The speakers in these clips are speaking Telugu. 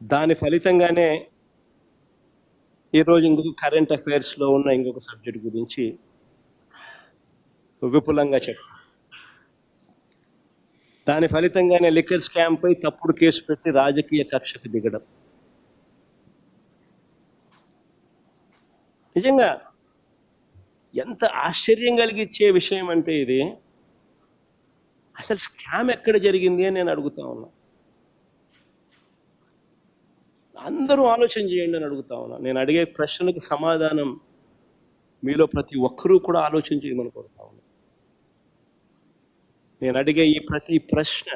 దాని ఫలితంగానే ఈరోజు ఇంకొక కరెంట్ అఫైర్స్లో ఉన్న ఇంకొక సబ్జెక్ట్ గురించి విపులంగా చెప్తాను. దాని ఫలితంగానే లిక్కర్ స్కామ్పై తప్పుడు కేసు పెట్టి రాజకీయ కక్షకు దిగడం. నిజంగా ఎంత ఆశ్చర్యం కలిగించే విషయం అంటే ఇది. అసలు స్కామ్ ఎక్కడ జరిగింది అని నేను అడుగుతా ఉన్నా. అందరూ ఆలోచన చేయండి అని అడుగుతా ఉన్నా. నేను అడిగే ప్రశ్నలకు సమాధానం మీలో ప్రతి ఒక్కరూ కూడా ఆలోచన చేయమని కోరుతా ఉన్నా. నేను అడిగే ఈ ప్రతి ప్రశ్న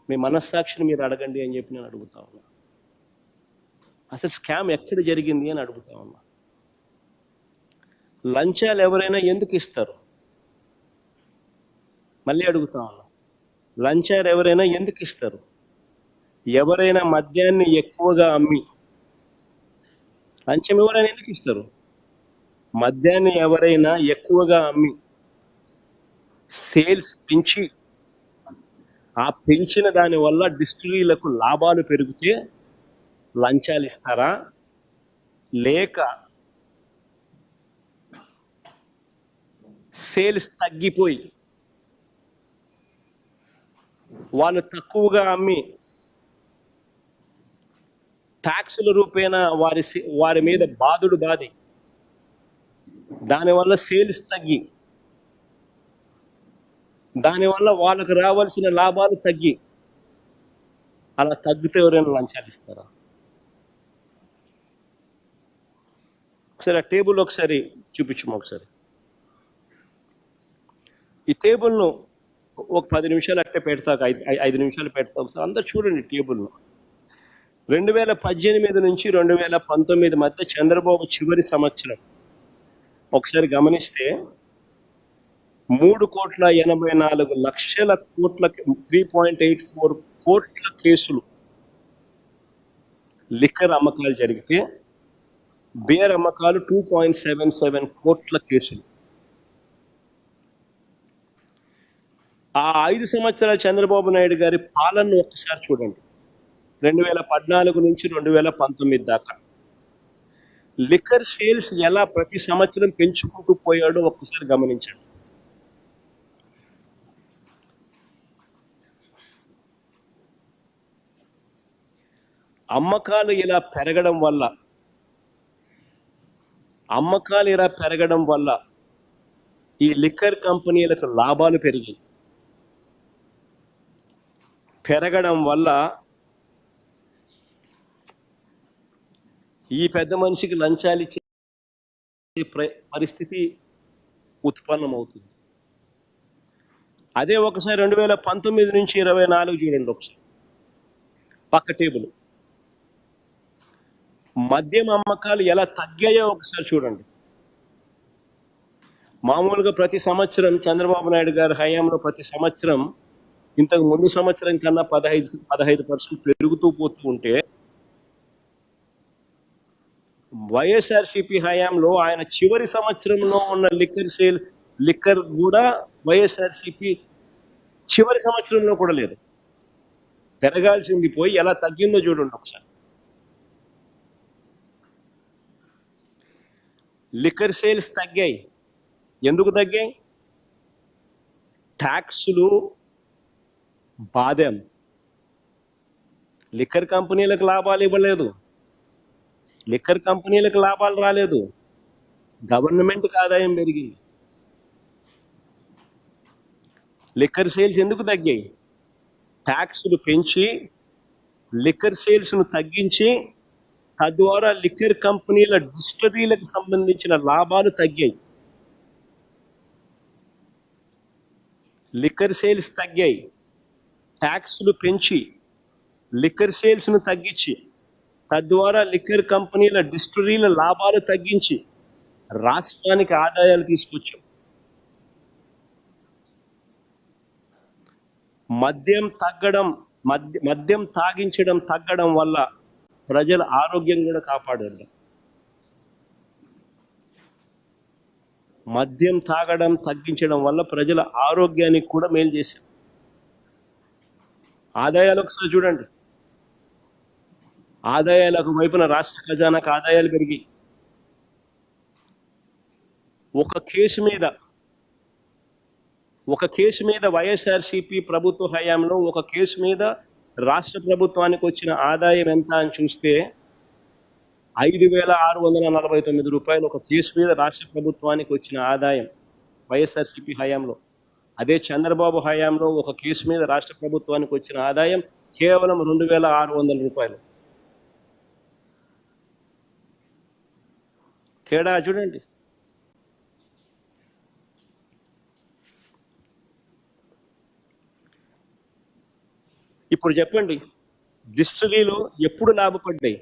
మీ మనస్సాక్షిని మీరు అడగండి అని చెప్పి నేను అడుగుతా ఉన్నా. అసలు స్కామ్ ఎక్కడ జరిగింది అని అడుగుతా ఉన్నా. లంచాలు ఎవరైనా ఎందుకు ఇస్తారు? మళ్ళీ అడుగుతా ఉన్నా. లంచాలు ఎవరైనా ఎందుకు ఇస్తారు? ఎవరైనా మద్యాన్ని ఎక్కువగా అమ్మి, లంచం ఎవరైనా ఎందుకు ఇస్తారు? మద్యాన్ని ఎవరైనా ఎక్కువగా అమ్మి సేల్స్ పెంచి ఆ పెంచిన దాని వల్ల డిస్టిలరీలకు లాభాలు పెరిగితే లంచాలు ఇస్తారా? లేక సేల్స్ తగ్గిపోయి వాళ్ళు తక్కువగా అమ్మి ట్యాక్సుల రూపేణా వారి మీద బాధి దానివల్ల సేల్స్ తగ్గి దానివల్ల వాళ్ళకు రావాల్సిన లాభాలు తగ్గి అలా తగ్గితే ఎవరైనా లంచాలు ఇస్తారా? ఒకసారి ఆ టేబుల్ ఒకసారి చూపించము. ఒకసారి ఈ టేబుల్ను ఒక 10 నిమిషాలు అట్టే పెడతాక 5 నిమిషాలు పెడతా. ఒకసారి అందరు చూడండి టేబుల్ను. 2018 నుంచి 2019 మధ్య చంద్రబాబు చివరి సంవత్సరం ఒకసారి గమనిస్తే 3,84,00,00,000 కోట్ల 3.84 కోట్ల కేసులు లిక్కర్ అమ్మకాలు జరిగితే బేర్ అమ్మకాలు 2.77 కోట్ల కేసులు. ఆ 5 సంవత్సరాల చంద్రబాబు నాయుడు గారి పాలనను ఒక్కసారి చూడండి. 2014 నుంచి 2019 దాకా లిక్కర్ సేల్స్ ఎలా ప్రతి సంవత్సరం పెంచుకుంటూ పోయాడో ఒక్కసారి గమనించండి. అమ్మకాలు ఇలా పెరగడం వల్ల ఈ లిక్కర్ కంపెనీలకు లాభాలు పెరగడం వల్ల ఈ పెద్ద మనిషికి లంచాలు ఇచ్చే పరిస్థితి ఉత్పన్నమవుతుంది. అదే ఒకసారి 2019 నుంచి 24 చూడండి. ఒకసారి పక్క టేబుల్ మద్యం అమ్మకాలు ఎలా తగ్గాయో ఒకసారి చూడండి. మామూలుగా ప్రతి సంవత్సరం చంద్రబాబు నాయుడు గారి హయాంలో ప్రతి సంవత్సరం ఇంతకు ముందు సంవత్సరం కన్నా 15% పెరుగుతూ పోతూ ఉంటే వైఎస్ఆర్సీపీ హయాంలో ఆయన చివరి సంవత్సరంలో ఉన్న లిక్కర్ కూడా వైఎస్ఆర్సీపీ చివరి సంవత్సరంలో కూడా లేదు. పెరగాల్సింది పోయి ఎలా తగ్గిందో చూడండి ఒకసారి. లిక్కర్ సేల్స్ తగ్గాయి. ఎందుకు తగ్గాయి? ట్యాక్సులు బాధం. లిక్కర్ కంపెనీలకు లాభాలు ఇవ్వలేదు, లిక్కర్ కంపెనీలకు లాభాలు రాలేదు, గవర్నమెంట్కి ఆదాయం పెరిగింది. లిక్కర్ సేల్స్ ఎందుకు తగ్గాయి? ట్యాక్సులు పెంచి లిక్కర్ సేల్స్ను తగ్గించి తద్వారా లిక్కర్ కంపెనీల డిస్టిలరీలకు సంబంధించిన లాభాలు తగ్గాయి. లిక్కర్ సేల్స్ తగ్గాయి, ట్యాక్సులు పెంచి లిక్కర్ సేల్స్ను తగ్గించి తద్వారా లిక్కర్ కంపెనీల డిస్టిలరీల లాభాలు తగ్గించి రాష్ట్రానికి ఆదాయాలు తీసుకొచ్చాం. మద్యం తాగించడం తగ్గడం వల్ల ప్రజల ఆరోగ్యం కూడా కాపాడారు. మద్యం తాగడం తగ్గించడం వల్ల ప్రజల ఆరోగ్యానికి కూడా మేలు చేశారు. ఆదాయాలు ఒకసారి చూడండి. ఆదాయాలకు వైపున రాష్ట్ర ఖజానాకు ఆదాయాలు పెరిగి ఒక కేసు మీద వైఎస్ఆర్సీపీ ప్రభుత్వ హయాంలో ఒక కేసు మీద రాష్ట్ర ప్రభుత్వానికి వచ్చిన ఆదాయం ఎంత అని చూస్తే 5,649 రూపాయలు ఒక కేసు మీద రాష్ట్ర ప్రభుత్వానికి వచ్చిన ఆదాయం వైఎస్ఆర్సీపీ హయాంలో. అదే చంద్రబాబు హయాంలో ఒక కేసు మీద రాష్ట్ర ప్రభుత్వానికి వచ్చిన ఆదాయం కేవలం 2,600 రూపాయలు. తేడా చూడండి. ఇప్పుడు చెప్పండి, డిస్టిలరీలో ఎప్పుడు లాభపడ్డాయి?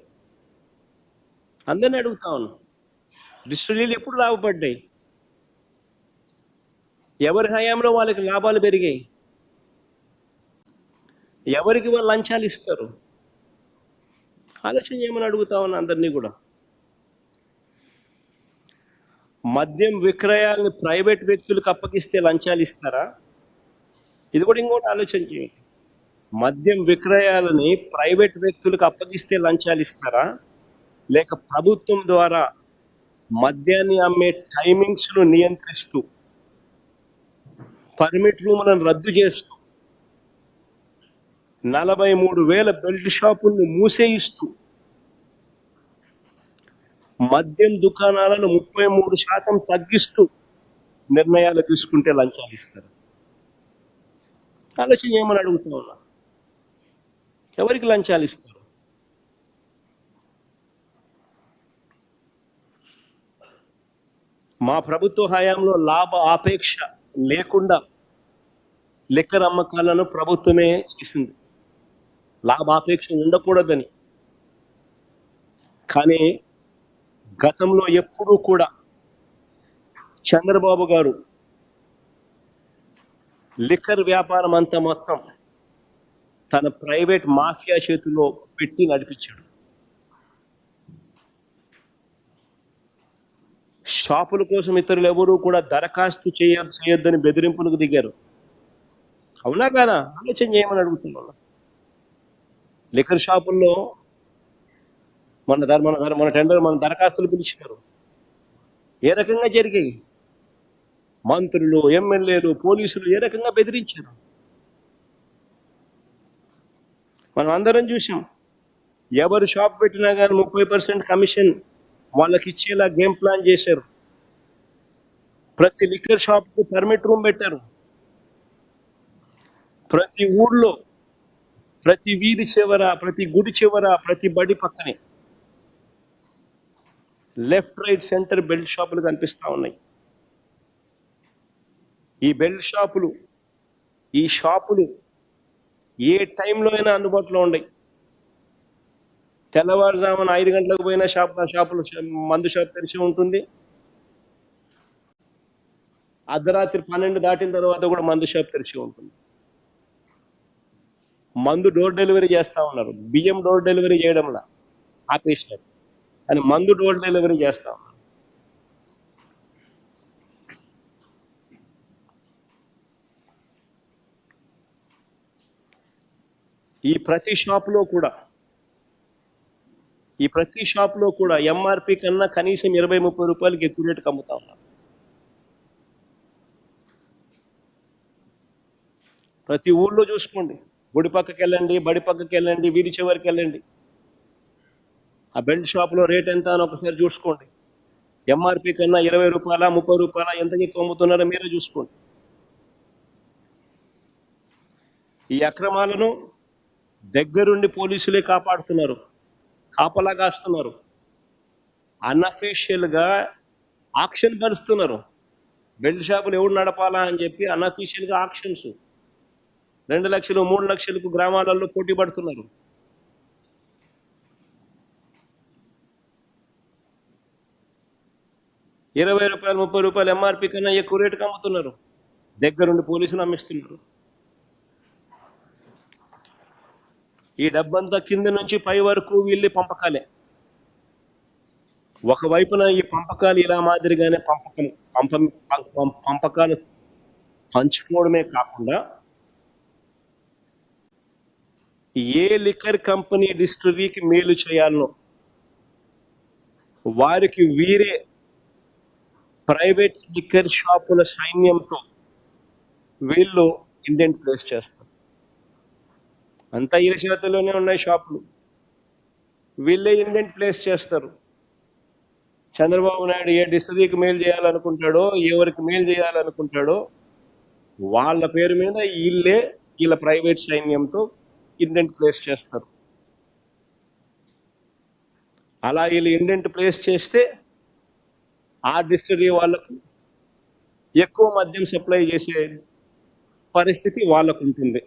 అందరిని అడుగుతా ఉన్నాను, డిస్టిలరీలు ఎప్పుడు లాభపడ్డాయి? ఎవరి హయాంలో వాళ్ళకి లాభాలు పెరిగాయి? ఎవరికి వాళ్ళు లంచాలు ఇస్తారు? ఆలోచన చేయమని అడుగుతా ఉన్నా అందరినీ కూడా. మద్యం విక్రయాలను ప్రైవేట్ వ్యక్తులకు అప్పగిస్తే లంచాలు ఇస్తారా? ఇది కూడా ఇంకోటి ఆలోచన చేయండి. మద్యం విక్రయాలని ప్రైవేట్ వ్యక్తులకు అప్పగిస్తే లంచాలు ఇస్తారా, లేక ప్రభుత్వం ద్వారా మద్యాన్ని అమ్మే టైమింగ్స్ను నియంత్రిస్తూ పర్మిట్ రూములను రద్దు చేస్తూ 43,000 బెల్ట్ షాపులను మూసేయిస్తూ మద్యం దుకాణాలను 33% తగ్గిస్తూ నిర్ణయాలు తీసుకుంటే లంచాలు ఇస్తారు? ఆలోచన చేయమని అడుగుతా ఉన్నా. ఎవరికి లంచాలు ఇస్తారు? మా ప్రభుత్వ హయాంలో లాభ ఆపేక్ష లేకుండా లిక్కర్ అమ్మకాలను ప్రభుత్వమే చేసింది, లాభాపేక్ష ఉండకూడదని. కానీ గతంలో ఎప్పుడూ కూడా చంద్రబాబు గారు లిక్కర్ వ్యాపారం అంతా మొత్తం తన ప్రైవేట్ మాఫియా చేతిలో పెట్టి నడిపించాడు. షాపుల కోసం ఇతరులు ఎవరూ కూడా దరఖాస్తు చేయొద్దని బెదిరింపులకు దిగారు. అవునా కాదా? ఆలోచన చేయమని అడుగుతున్నాను. లిక్కర్ షాపుల్లో మన టెండర్ మన దరఖాస్తులు పిలిచినారు. ఏ రకంగా జరిగాయి? మంత్రులు, ఎమ్మెల్యేలు, పోలీసులు ఏ రకంగా బెదిరించారు? మనం అందరం చూసాం. ఎవరు షాప్ పెట్టినా కానీ 30% కమిషన్ వాళ్ళకి ఇచ్చేలా గేమ్ ప్లాన్ చేశారు. ప్రతి లిక్కర్ షాప్కు పర్మిట్ రూమ్ పెట్టారు. ప్రతి ఊళ్ళో, ప్రతి వీధి చివర, ప్రతి గుడి చివర, ప్రతి బడి పక్కనే లెఫ్ట్, రైట్, సెంటర్ బెల్ట్ షాపులు కనిపిస్తూ ఉన్నాయి. ఈ బెల్ట్ షాపులు, ఈ షాపులు ఏ టైంలో అయినా అందుబాటులో ఉన్నాయి. తెల్లవారుజామున 5 గంటలకు పోయిన షాపులు మందు షాప్ తెరిచి ఉంటుంది. అర్ధరాత్రి 12 దాటిన తర్వాత కూడా మందు షాప్ తెరిచి ఉంటుంది. మందు డోర్ డెలివరీ చేస్తూ ఉన్నారు. బియ్యం డోర్ డెలివరీ చేయడంలా ఆపేసినారు, కానీ మందు డోర్ డెలివరీ చేస్తూ ఉన్నారు. ఈ ప్రతి షాప్లో కూడా ఎంఆర్పి కన్నా కనీసం 20-30 రూపాయలకి ఎక్కువ రేటుకి అమ్ముతా ఉన్నారు. ప్రతి ఊళ్ళో చూసుకోండి, గుడి పక్కకి వెళ్ళండి, బడి పక్కకి వెళ్ళండి, వీధి చివరికి వెళ్ళండి, ఆ బెల్ట్ షాప్లో రేట్ ఎంత అని ఒకసారి చూసుకోండి. ఎంఆర్పి కన్నా 20 రూపాయల, 30 రూపాయల ఎంతకి ఎక్కువ అమ్ముతున్నారో మీరే చూసుకోండి. ఈ అక్రమాలను దగ్గరుండి పోలీసులే కాపాడుతున్నారు, కాపలా కాస్తున్నారు. అన్అఫీషియల్గా ఆక్షన్ పరుస్తున్నారు. బెల్ట్ షాపులు ఎవరు నడపాలా అని చెప్పి అన్అఫీషియల్గా ఆక్షన్స్ 2 లక్షలు 3 లక్షలకు గ్రామాలలో పోటీ పడుతున్నారు. ₹20, ₹30 ఎంఆర్పి కన్నా ఎక్కువ రేటుకి అమ్ముతున్నారు. దగ్గరుండి పోలీసులు అమ్మిస్తున్నారు. ఈ డబ్బంతా కింద నుంచి పై వరకు వీళ్ళే పంపకాలే. ఒకవైపున ఈ పంపకాలు ఇలా మాదిరిగానే పంపకాలు పంచుకోవడమే కాకుండా ఏ లిక్కర్ కంపెనీ డిస్టిలరీకి మేలు చేయాలనో వారికి వీరే ప్రైవేట్ లిక్కర్ షాపుల సైన్యంతో వీళ్ళు ఇండెంట్ ప్లేస్ చేస్తారు. అంతా వీళ్ళ చేతుల్లోనే ఉన్నాయి షాపులు, వీళ్ళే ఇండెంట్ ప్లేస్ చేస్తారు. చంద్రబాబు నాయుడు ఏ డిస్టిలరీకి మేలు చేయాలనుకుంటాడో, ఎవరికి మేలు చేయాలనుకుంటాడో వాళ్ళ పేరు మీద వీళ్ళ ప్రైవేట్ సైన్యంతో ఇండెంట్ ప్లేస్ చేస్తారు. అలా వీళ్ళు ఇండెంట్ ప్లేస్ చేస్తే ఆ డిస్టిలరీ వాళ్ళకు ఎక్కువ మద్యం సప్లై చేసే పరిస్థితి వాళ్ళకు ఉంటుంది.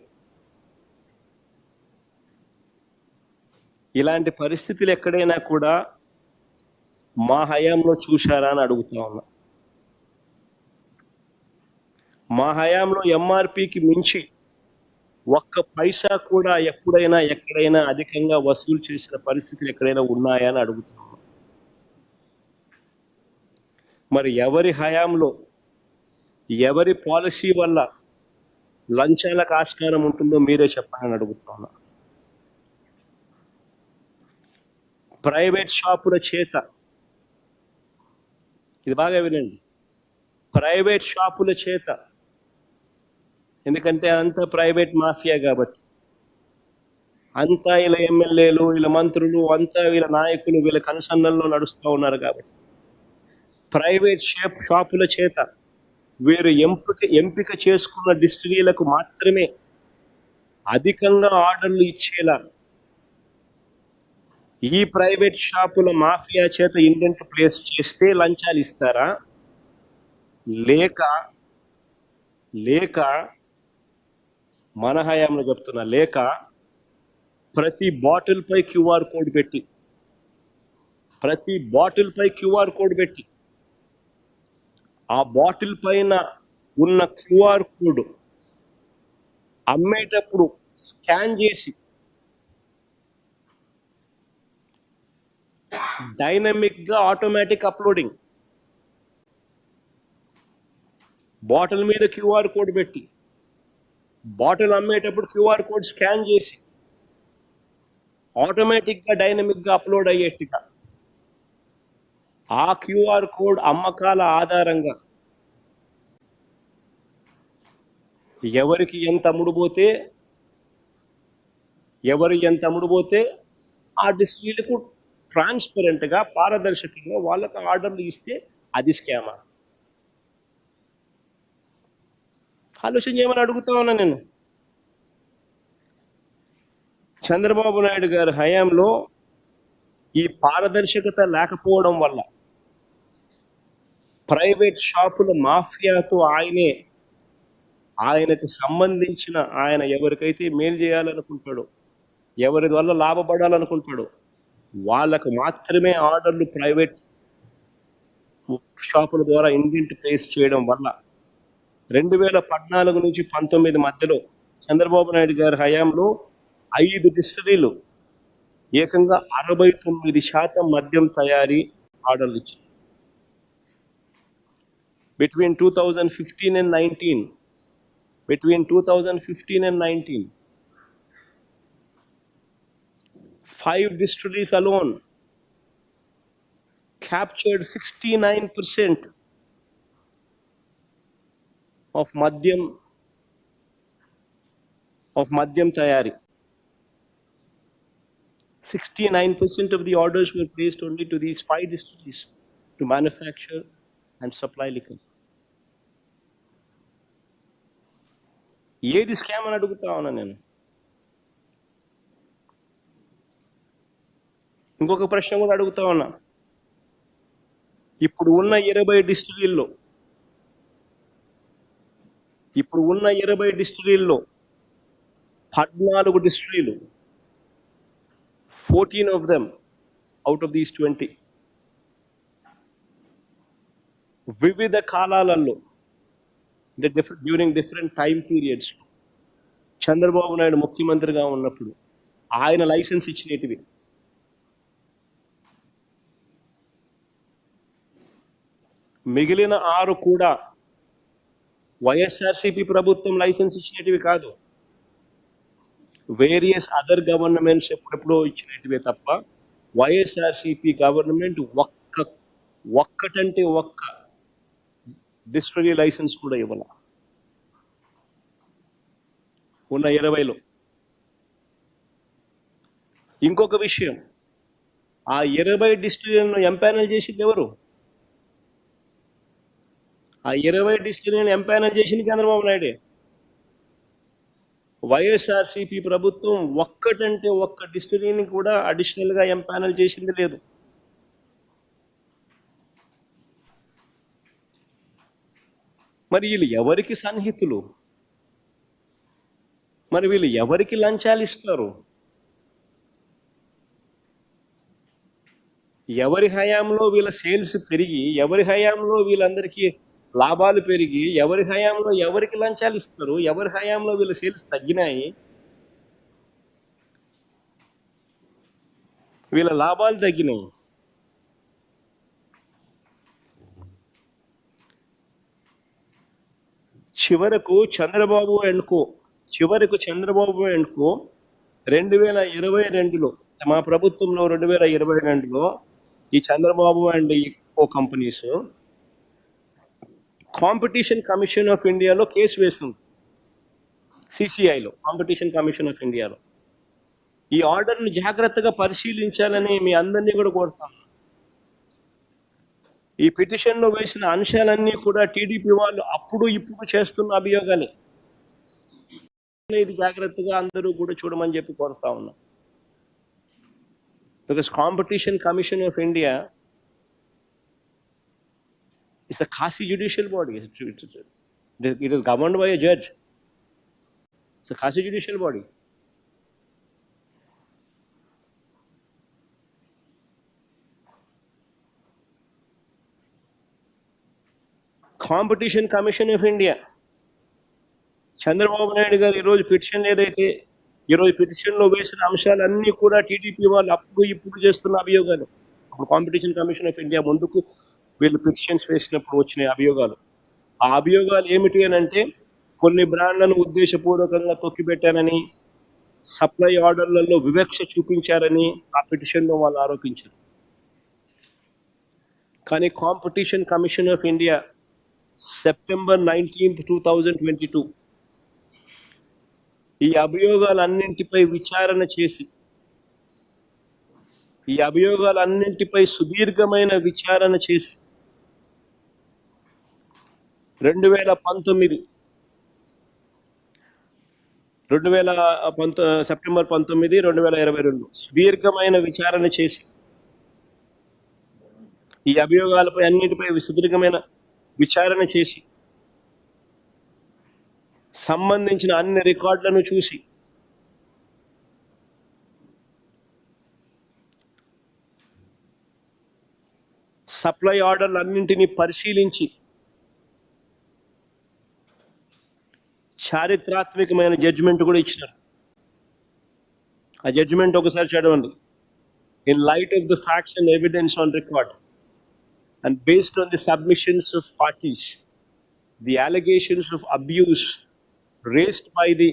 ఇలాంటి పరిస్థితులు ఎక్కడైనా కూడా మా హయాంలో చూశారా అని అడుగుతా ఉన్నా. మా హయాంలో ఎంఆర్పికి మించి ఒక్క పైసా కూడా ఎప్పుడైనా ఎక్కడైనా అధికంగా వసూలు చేసిన పరిస్థితులు ఎక్కడైనా ఉన్నాయా అని అడుగుతా ఉన్నా. మరి ఎవరి హయాంలో ఎవరి పాలసీ వల్ల లంచాలకు ఆస్కారం ఉంటుందో మీరే చెప్పండి అడుగుతా ఉన్నా. ప్రైవేట్ షాపుల చేత, ఇది బాగా వినండి, ప్రైవేట్ షాపుల చేత, ఎందుకంటే అంతా ప్రైవేట్ మాఫియా కాబట్టి, అంతా వీళ్ళ ఎమ్మెల్యేలు, వీళ్ళ మంత్రులు, అంతా వీళ్ళ నాయకులు వీళ్ళ కనుసన్నల్లో నడుస్తూ ఉన్నారు కాబట్టి ప్రైవేట్ షాపుల చేత వీరు ఎంపిక చేసుకున్న డిస్టిలరీలకు మాత్రమే అధికంగా ఆర్డర్లు ఇచ్చేలా ఈ ప్రైవేట్ షాపుల మాఫియా చేత ఇండెంట్ ప్లేస్ చేస్తే లంచాలు ఇస్తారా, లేక మన హయాంలో చెప్తున్నా, లేక ప్రతి బాటిల్ పై క్యూఆర్ కోడ్ పెట్టి ఆ బాటిల్ పైన ఉన్న క్యూఆర్ కోడ్ అమ్మేటప్పుడు స్కాన్ చేసి డైనమిక్గా ఆటోమేటిక్ అప్లోడింగ్, బాటిల్ మీద క్యూఆర్ కోడ్ పెట్టి బాటిల్ అమ్మేటప్పుడు క్యూఆర్ కోడ్ స్కాన్ చేసి ఆటోమేటిక్గా డైనమిక్గా అప్లోడ్ అయ్యేట్టుగా ఆ క్యూఆర్ కోడ్ అమ్మకాల ఆధారంగా ఎవరికి ఎంత అమ్ముడుపోతే ఆ డిస్ట్రిక్ట్లకు ట్రాన్స్పరెంట్గా పారదర్శకంగా వాళ్ళకు ఆర్డర్లు ఇస్తే అది స్కామా? ఆలోచన చేయమని అడుగుతా ఉన్నా నేను. చంద్రబాబు నాయుడు గారి హయాంలో ఈ పారదర్శకత లేకపోవడం వల్ల ప్రైవేట్ షాపుల మాఫియాతో ఆయనకు సంబంధించిన ఆయన ఎవరికైతే మేలు చేయాలనుకుంటాడో, ఎవరి వల్ల లాభపడాలనుకుంటాడో వాళ్ళకు మాత్రమే ఆర్డర్లు ప్రైవేట్ షాపుల ద్వారా ఇండెంట్ ప్లేస్ చేయడం వల్ల 2014 నుంచి 19 మధ్యలో చంద్రబాబు నాయుడు గారి హయాంలో 5 డిస్టిలరీలు ఏకంగా 69% మద్యం తయారీ ఆర్డర్లు ఇచ్చాయి. Between 2015 and 19, 5 distilleries alone captured 69% of Madhyam Tayari. 69% of the orders were placed only to these 5 distilleries to manufacture and supply liquor. ఏది స్కామ్ అని అడుగుతా ఉన్నా నేను. ఇంకొక ప్రశ్న కూడా అడుగుతా ఉన్నా. ఇప్పుడు ఉన్న 20 డిస్టిలరీల్లో 14 డిస్టిలరీలు, 14 of them out of these 20 వివిధ కాలాలలో, during different time periods, Chandrababu Naidu ముఖ్యమంత్రిగా ఉన్నప్పుడు ఆయన లైసెన్స్ ఇచ్చినటివి. మిగిలిన 6 కూడా వైఎస్ఆర్సీపీ ప్రభుత్వం లైసెన్స్ ఇచ్చినటివి కాదు. వేరియస్ అదర్ గవర్నమెంట్స్ ఎప్పుడెప్పుడో ఇచ్చినట్టువే తప్ప వైఎస్ఆర్సిపి గవర్నమెంట్ ఒక్కటంటే ఒక్క డిస్టిలరీ లైసెన్స్ కూడా ఇవ్వాల ఉన్న 20లో. ఇంకొక విషయం, ఆ 20 డిస్టిలరీలను ఎంపానల్ చేసింది ఎవరు? ఆ 20 డిస్టిలరీలను ఎంపానల్ చేసింది చంద్రబాబు నాయుడే. వైఎస్ఆర్సిపి ప్రభుత్వం ఒక్కటంటే ఒక్క డిస్టిలరీని కూడా అడిషనల్గా ఎంపానల్ చేసింది లేదు. మరి వీళ్ళు ఎవరికి సన్నిహితులు? మరి వీళ్ళు ఎవరికి లంచాలు ఇస్తారు? ఎవరి హయాంలో వీళ్ళ సేల్స్ పెరిగి, ఎవరి హయాంలో వీళ్ళందరికీ లాభాలు పెరిగి, ఎవరి హయాంలో ఎవరికి లంచాలు ఇస్తారు? ఎవరి హయాంలో వీళ్ళ సేల్స్ తగ్గినాయి, వీళ్ళ లాభాలు తగ్గినాయి? చివరకు చంద్రబాబు అండ్ కో 2022లో, మా ప్రభుత్వంలో 2022లో ఈ చంద్రబాబు అండ్ ఈ కో కంపెనీస్ కాంపిటీషన్ కమిషన్ ఆఫ్ ఇండియాలో కేసు వేసింది. సిసిఐలో, కాంపిటీషన్ కమిషన్ ఆఫ్ ఇండియాలో. ఈ ఆర్డర్ను జాగ్రత్తగా పరిశీలించాలని మీ అందరినీ కూడా కోరుతాను. ఈ పిటిషన్లో వేసిన అంశాలన్నీ కూడా టీడీపీ వాళ్ళు అప్పుడు ఇప్పుడు చేస్తున్న అభియోగాలే. ఇది జాగ్రత్తగా అందరూ కూడా చూడమని చెప్పి కోరుతా ఉన్నా. Because competition commission of India is a Khasi judicial body. It is governed by a judge. It's a Khasi judicial body. Competition commission of India Chandrababu Naidu గారు ఈరోజు పిటిషన్ ఏదైతే ఈరోజు పిటిషన్లో వేసిన అంశాలన్నీ కూడా టీడీపీ వాళ్ళు అప్పుడు ఇప్పుడు చేస్తున్న అభియోగాలు. అప్పుడు కాంపిటీషన్ కమిషన్ ఆఫ్ ఇండియా ముందుకు వీళ్ళు పిటిషన్స్ వేసినప్పుడు వచ్చిన అభియోగాలు. ఆ అభియోగాలు ఏమిటి అని అంటే, కొన్ని బ్రాండ్లను ఉద్దేశపూర్వకంగా తొక్కిపెట్టారని, సప్లై ఆర్డర్లలో వివక్ష చూపించారని ఆ పిటిషన్లో వాళ్ళు ఆరోపించారు. కానీ competition commission of India September 19, 2022 ఈ అభియోగాలన్నింటిపై విచారణ చేసి, ఈ అభియోగాలన్నింటిపై సుదీర్ఘమైన విచారణ చేసి 2019 సెప్టెంబర్ 19, 2022 సుదీర్ఘమైన విచారణ చేసి ఈ అభియోగాలపై అన్నిటిపై సుదీర్ఘమైన విచారణ చేసి సంబంధించిన అన్ని రికార్డులను చూసి సప్లై ఆర్డర్లు అన్నింటినీ పరిశీలించి చారిత్రాత్మకమైన జడ్జిమెంట్ కూడా ఇచ్చినారు. ఆ జడ్జిమెంట్ ఒకసారి చదవండి. In light of the facts and evidence on record and based on the submissions of parties, the allegations of abuse raised by the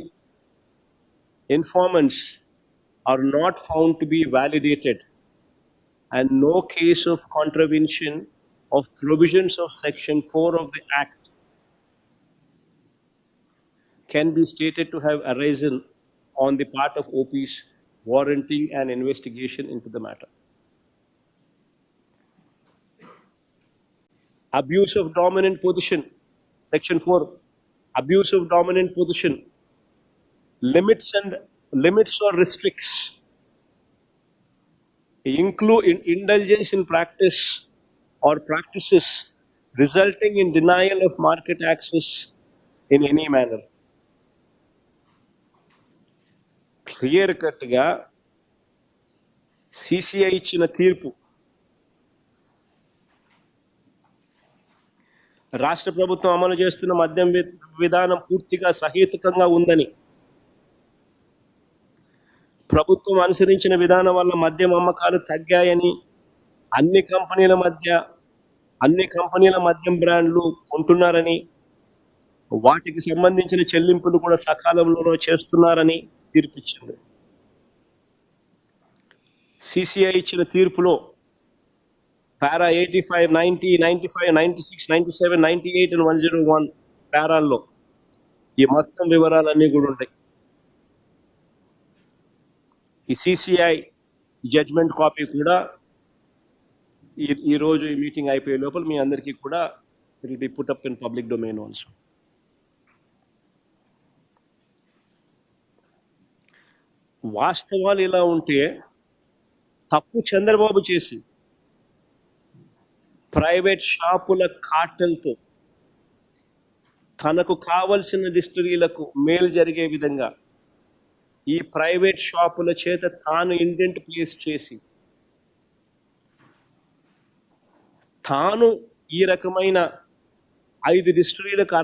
informants are not found to be validated, and no case of contravention of provisions of Section 4 of the Act can be stated to have arisen on the part of OPs warranting an investigation into the matter. Abuse of dominant position, Section 4, abuse of dominant position, limits or restricts, include indulgence in practice or practices resulting in denial of market access in any manner. Clear cut ga CCI ఇచ్చిన తీర్పు రాష్ట్ర ప్రభుత్వం అమలు చేస్తున్న మద్యం విధానం పూర్తిగా సహేతుకంగా ఉందని, ప్రభుత్వం అనుసరించిన విధానం వల్ల మద్యం అమ్మకాలు తగ్గాయని, అన్ని కంపెనీల మద్యం బ్రాండ్లు కొంటున్నారని, వాటికి సంబంధించిన చెల్లింపులు కూడా సకాలంలో చేస్తున్నారని తీర్పిచ్చింది. సిసిఐ ఇచ్చిన తీర్పులో పారా 85, 90, 95, 96, 97, 98 అండ్ 101 పారాల్లో ఈ మొత్తం వివరాలన్నీ కూడా ఉంటాయి. ఈ సిసిఐ జడ్జ్మెంట్ కాపీ కూడా ఈరోజు ఈ మీటింగ్ అయిపోయే లోపల మీ అందరికీ కూడా it will be put up in public domain also. వాస్తవాలు ఇలా ఉంటే తప్పు చంద్రబాబు చేసి ప్రైవేట్ షాపుల కార్టెల్తో తనకు కావలసిన డిస్టిలరీలకు మేలు జరిగే విధంగా ఈ ప్రైవేట్ షాపుల చేత తాను ఇండెంట్ ప్లేస్ చేసి తాను ఈ రకమైన 5 డిస్టిలరీలకు